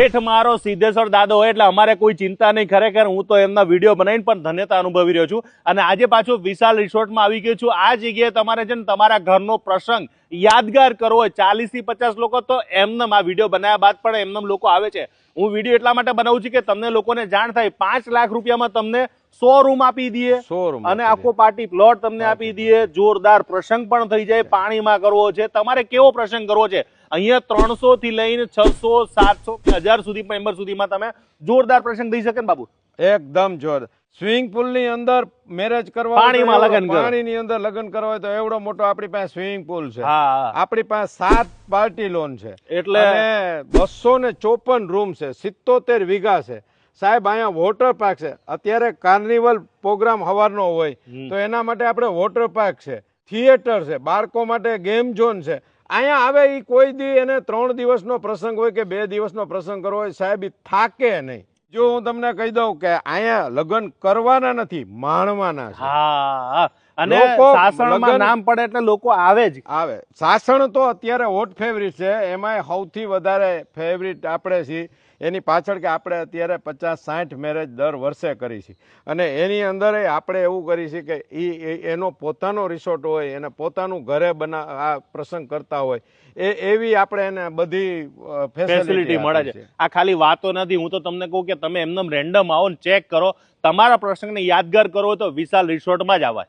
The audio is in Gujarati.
શેઠ મારો સિદ્ધેશ્વર દાદો હોય એટલે અમારે કોઈ ચિંતા નહીં. ખરેખર હું તો એમના વિડીયો બનાવીને પણ ધન્યતા અનુભવી રહ્યો છું. અને આજે પાછો વિશાલ રિસોર્ટમાં આવી ગયો છું. આ જગ્યાએ તમારે છે ને તમારા ઘરનો પ્રસંગ યાદગાર કરવો હોય, 40 થી 50 લોકો તો એમનેમ આ વિડીયો બનાવ્યા બાદ પણ એમનેમ લોકો આવે છે. હું વિડીયો એટલા માટે બનાવું છું કે તમને લોકોને જાણ થાય. 5 લાખ રૂપિયામાં તમને 100 રૂમ આપી દઈએ અને આખો પાર્ટી પ્લોટ તમને આપી દઈએ. જોરદાર પ્રસંગ પણ થઈ જાય. પાણીમાં કરવો છે, તમારે કેવો પ્રસંગ કરવો છે, અહીંયા 300 થી લઈને 600, 700, 1000 સુધી મેમ્બર સુધીમાં તમે જોરદાર પ્રસંગ થઈ શકે ને બાબુ? એકદમ જોરદાર. સ્વિમિંગ પુલ ની અંદર મેરેજ કરવા, પાણીમાં લગ્ન, પાણીની અંદર લગ્ન કરવા હોય તો એવડો મોટો આપણી પાસે સ્વિમિંગ પુલ છે. હા, આપણી પાસે 7 પાર્ટી લોન છે, એટલે 254 રૂમ છે, 77 વીઘા છે. સાહેબ અહીંયા વોટર પાર્ક છે. અત્યારે કાર્નિવલ પ્રોગ્રામ સવારનો હોય તો એના માટે આપણે વોટર પાર્ક છે, થિયેટર છે, બાળકો માટે ગેમ ઝોન છે. અહીંયા આવે એ કોઈ દી એને 3 દિવસનો પ્રસંગ હોય કે 2 દિવસનો પ્રસંગ કરવો હોય, સાહેબ ઈ થાકે નહીં. જો હું તમને કહી દઉં કે અહીંયા લગ્ન કરવાના નથી, માણવાના છે. હા, અને લોકો સાસણમાં નામ પડે એટલે લોકો આવે જ આવે. સાસણ તો અત્યારે હોટ ફેવરિટ છે. એમાંય સૌથી વધારે ફેવરિટ આપણે છીએ. એની પાછળ કે આપણે અત્યારે 50-60 મેરેજ દર વર્ષે કરી છે. અને એની અંદર આપણે એવું કરી છે કે એનો પોતાનો રિસોર્ટ હોય, એને પોતાનું ઘરે આ પ્રસંગ કરતા હોય, એવી આપણે એને બધી ફેસિલિટી મળે છે. આ ખાલી વાતો નથી. હું તો તમને કહું કે તમે એમનેમ રેન્ડમ આવો ને ચેક કરો. તમારા પ્રસંગને યાદગાર કરવો તો વિશાલ રિસોર્ટમાં જ આવાય.